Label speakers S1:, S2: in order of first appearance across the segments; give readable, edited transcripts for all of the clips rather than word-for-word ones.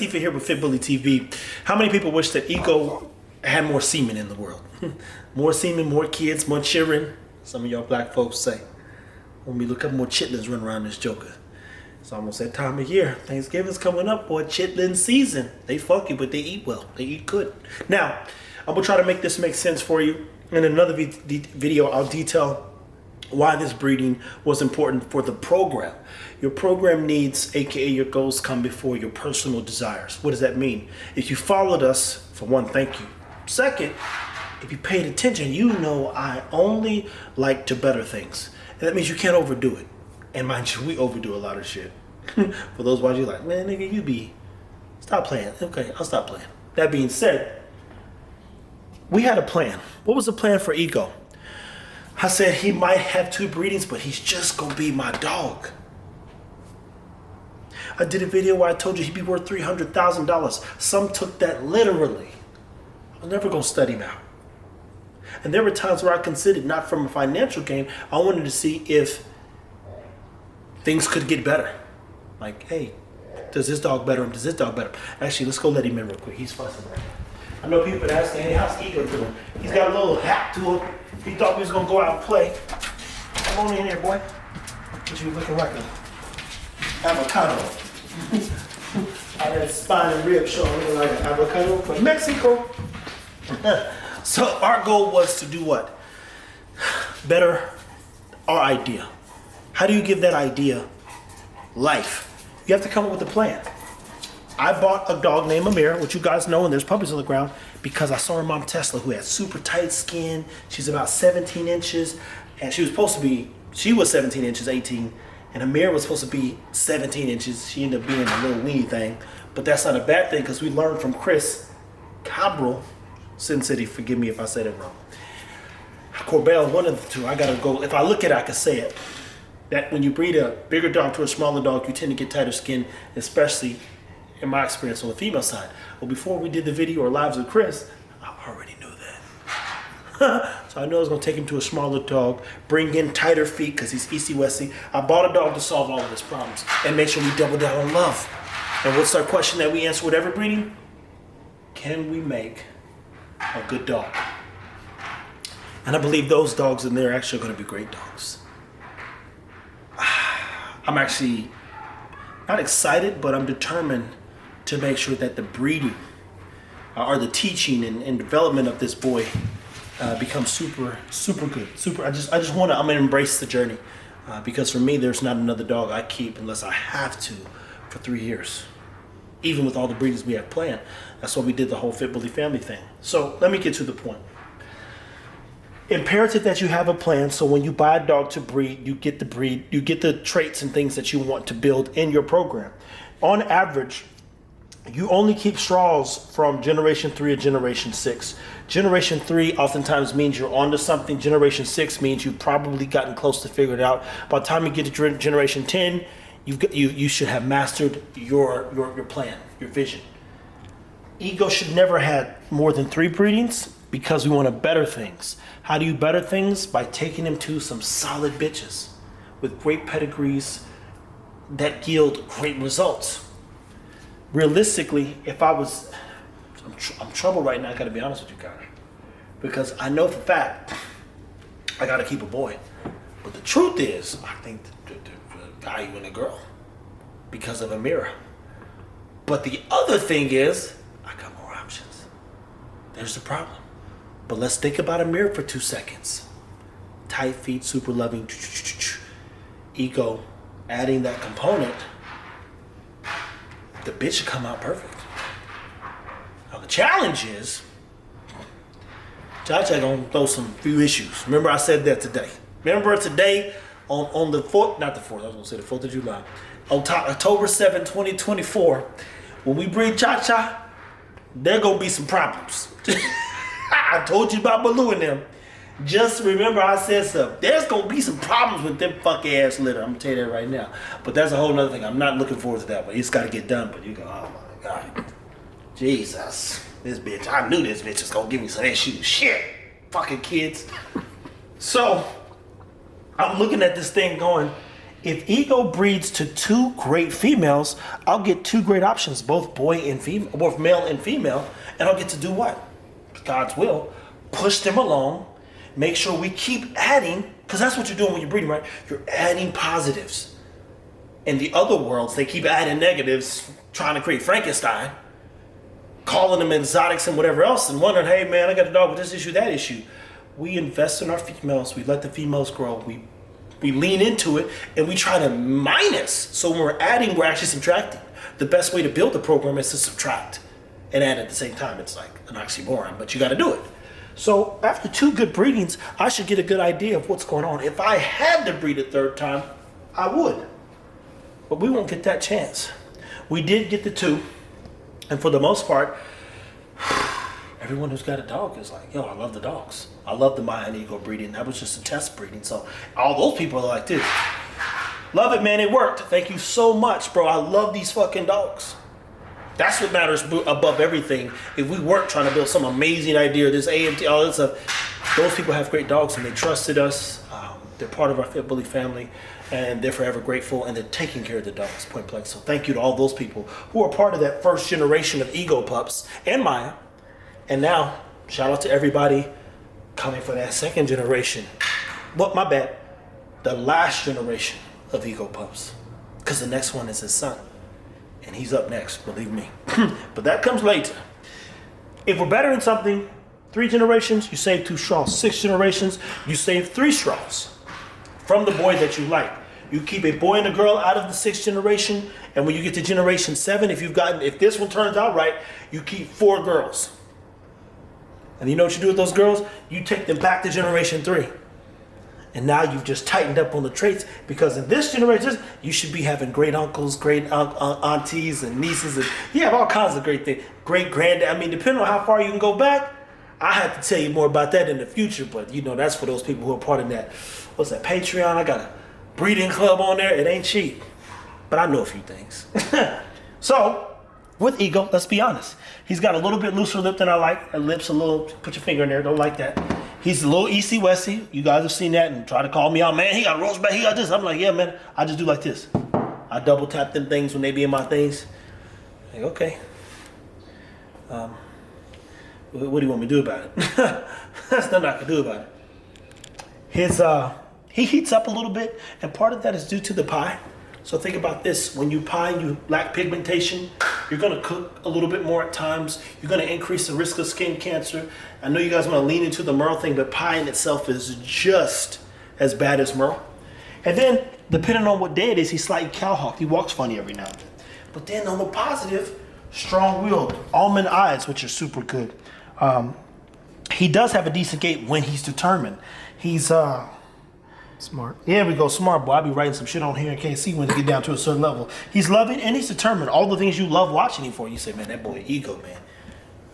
S1: Tifa here with Fit Bully TV. How many people wish that Ego had more semen in the world? More semen, more kids, more children. Some of y'all black folks say. When we look up more chitlins running around this joker. It's almost that time of year. Thanksgiving's coming up, boy. Chitlin season. They funky, but they eat well. They eat good. Now, I'm going to try to make this make sense for you. In another video, I'll detail why this breeding was important for the program. Your program needs, aka your goals, come before your personal desires. What does that mean? If you followed us, for one, thank you. Second, if you paid attention, you know I only like to better things. And that means you can't overdo it. And mind you, we overdo a lot of shit. For those watching, you're like, man, nigga, stop playing. Okay, I'll stop playing. That being said, we had a plan. What was the plan for Ego? I said he might have 2 breedings, but he's just gonna be my dog. I did a video where I told you he'd be worth $300,000. Some took that literally. I was never gonna study him out. And there were times where I considered, not from a financial gain, I wanted to see if things could get better. Like, hey, does this dog better him? Does this dog better him? Actually, let's go let him in real quick. He's fussing right now. I know people been asking, hey, how's Ego doing? He's got a little hat to him. He thought we was gonna go out and play. Come on in here, boy. But you looking like an avocado. Out that spine and rib showing looking like an avocado from Mexico. So our goal was to do what? Better our idea. How do you give that idea life? You have to come up with a plan. I bought a dog named Amira, which you guys know, and there's puppies on the ground, because I saw her mom Tesla, who had super tight skin. She's about 17 inches, and she was 17 inches, 18, and Amira was supposed to be 17 inches. She ended up being a little weenie thing, but that's not a bad thing, because we learned from Chris Cabral, Sin City, forgive me if I said it wrong. Corbell, one of the two, I gotta go, if I look at it, I can say it. That when you breed a bigger dog to a smaller dog, you tend to get tighter skin, especially in my experience on the female side. Well, before we did the video or lives with Chris, I already knew that. So I knew I was gonna take him to a smaller dog, bring in tighter feet, because he's easy-westy. I bought a dog to solve all of his problems and make sure we double down on love. And what's our question that we answer with every breeding? Can we make a good dog? And I believe those dogs in there are actually gonna be great dogs. I'm actually not excited, but I'm determined to make sure that the breeding or the teaching and development of this boy becomes super good. I'm gonna embrace the journey because for me, there's not another dog I keep unless I have to for 3 years. Even with all the breeders we have planned. That's why we did the whole Fit Bully family thing. So let me get to the point. Imperative that you have a plan, so when you buy a dog to breed, you get the traits and things that you want to build in your program. On average, you only keep straws from generation 3 to generation 6. Generation 3 oftentimes means you're onto something. Generation 6 means you've probably gotten close to figure it out. By the time you get to generation 10, you should have mastered your plan, your vision. Ego should never have more than 3 breedings because we want to better things. How do you better things? By taking him to some solid bitches with great pedigrees that yield great results. Realistically, if I'm trouble right now, I gotta be honest with you guys. Because I know for a fact, I gotta keep a boy. But the truth is, I think the value in a girl because of Amira. But the other thing is, I got more options. There's the problem. But let's think about Amira for 2 seconds. Tight feet, super loving, Ego, adding that component, the bitch should come out perfect. Now the challenge is, Cha-Cha gonna throw some few issues. Remember I said that today. Remember today on the 4th, not the 4th, I was gonna say the 4th of July, on October 7, 2024, when we breed Cha-Cha, there gonna be some problems. I told you about Baloo and them. Just remember I said so. There's gonna be some problems with them fuck ass litter. I'm gonna tell you that right now. But that's a whole nother thing. I'm not looking forward to that one. It's gotta get done, but you go, oh my God. Jesus. This bitch, I knew this bitch was gonna give me some issues. Shit. Fucking kids. So, I'm looking at this thing going, If Ego breeds to 2 great females, I'll get 2 great options, both boy and female, both male and female, and I'll get to do what? God's will. Push them along, make sure we keep adding, because that's what you're doing when you're breeding, right? You're adding positives. In the other worlds, they keep adding negatives, trying to create Frankenstein, calling them exotics and whatever else, and wondering, hey man, I got a dog with this issue, that issue. We invest in our females, we let the females grow, we lean into it, and we try to minus. So when we're adding, we're actually subtracting. The best way to build the program is to subtract and add at the same time. It's like an oxymoron, but you got to do it. So after 2 good breedings, I should get a good idea of what's going on. If I had to breed a 3rd time, I would. But we won't get that chance. We did get the 2, and for the most part, everyone who's got a dog is like, yo, I love the dogs. I love the Maya and Ego breeding. That was just a test breeding. So all those people are like this. Love it, man. It worked. Thank you so much, bro. I love these fucking dogs. That's what matters above everything. If we weren't trying to build some amazing idea, this AMT, all this stuff, those people have great dogs and they trusted us. They're part of our Fit Bully family and they're forever grateful and they're taking care of the dogs, point blank. So thank you to all those people who are part of that first generation of Ego pups and Maya. And now, shout out to everybody coming for that 2nd generation. But my bad, the last generation of Ego pups. Because the next one is his son. And he's up next, believe me. But that comes later. If we're better in something, 3 generations, you save 2 straws. 6 generations, you save 3 straws from the boy that you like. You keep a boy and a girl out of the 6th generation, and when you get to generation 7, if this one turns out right, you keep 4 girls. And you know what you do with those girls? You take them back to generation 3. And now you've just tightened up on the traits, because in this generation, you should be having great uncles, great aunties and nieces, and you have all kinds of great things. Great granddad. I mean, depending on how far you can go back, I have to tell you more about that in the future, but you know, that's for those people who are part of that. What's that, Patreon? I got a breeding club on there. It ain't cheap, but I know a few things. So, with Ego, let's be honest. He's got a little bit looser lip than I like. Lips a little, put your finger in there, don't like that. He's a little Easty Westy. You guys have seen that and try to call me out, man, he got a roast back, he got this. I'm like, yeah, man, I just do like this. I double tap them things when they be in my things. Like, okay. What do you want me to do about it? There's nothing I can do about it. He heats up a little bit, and part of that is due to the pie. So think about this. When you pie and you lack pigmentation, you're going to cook a little bit more at times. You're going to increase the risk of skin cancer. I know you guys want to lean into the Merle thing, but pie in itself is just as bad as Merle. And then, depending on what day it is, he's slightly cowhawked. He walks funny every now and then. But then on the positive, strong-willed, almond eyes, which are super good. He does have a decent gait when he's determined. He's smart. Yeah, we go smart, boy. I be writing some shit on here in case he when to get down to a certain level. He's loving and he's determined. All the things you love watching him for. You say, man, that boy Ego, man.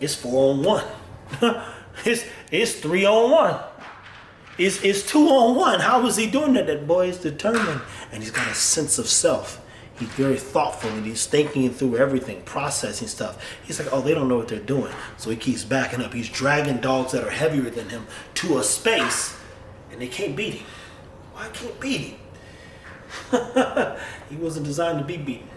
S1: It's 4-on-1. it's 3-on-1. It's 2-on-1. How is he doing that? That boy is determined and he's got a sense of self. He's very thoughtful and he's thinking through everything, processing stuff. He's like, oh, they don't know what they're doing. So he keeps backing up. He's dragging dogs that are heavier than him to a space and they can't beat him. Why can't beat him? He wasn't designed to be beaten.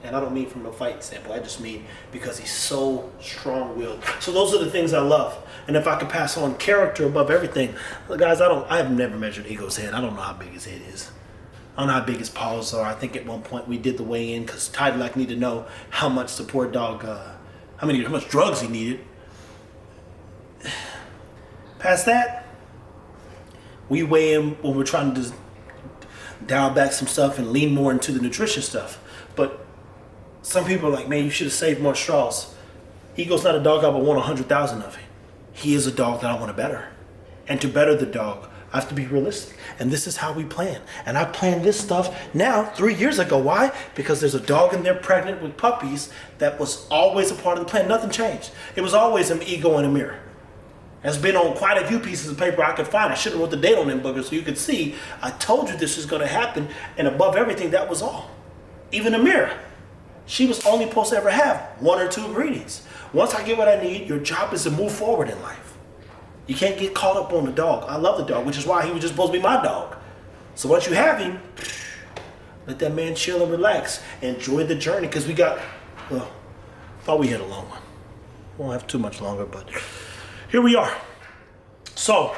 S1: And I don't mean from a fight standpoint. I just mean because he's so strong-willed. So those are the things I love. And if I could pass on character above everything, guys, I have never measured Ego's head. I don't know how big his head is. I don't know how big his paws are. I think at one point we did the weigh-in because Taddy needed to know how much the poor dog, how much drugs he needed. Past that, we weigh him when we're trying to dial back some stuff and lean more into the nutrition stuff. But some people are like, man, you should have saved more straws. Ego's not a dog I would want 100,000 of. He is a dog that I want to better. And to better the dog, I have to be realistic. And this is how we plan. And I planned this stuff now 3 years ago. Why? Because there's a dog in there pregnant with puppies that was always a part of the plan. Nothing changed. It was always an Ego and a mirror. It's been on quite a few pieces of paper I could find. I should have wrote the date on them boogers so you could see I told you this was going to happen. And above everything, that was all. Even Amira. She was only supposed to ever have 1 or 2 breedings. Once I get what I need, your job is to move forward in life. You can't get caught up on the dog. I love the dog, which is why he was just supposed to be my dog. So once you have him, Let that man chill and relax. Enjoy the journey, because we got, well, thought we had a long one. Won't have too much longer, but here we are. So,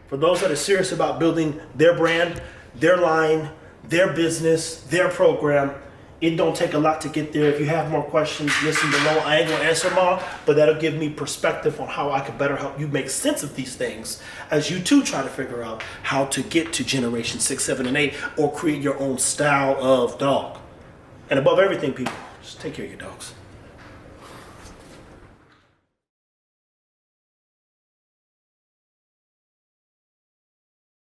S1: for those that are serious about building their brand, their line, their business, their program, it don't take a lot to get there. If you have more questions, listen below. I ain't gonna answer them all, but that'll give me perspective on how I can better help you make sense of these things as you too try to figure out how to get to generation 6, 7, and 8, or create your own style of dog. And above everything, people, just take care of your dogs.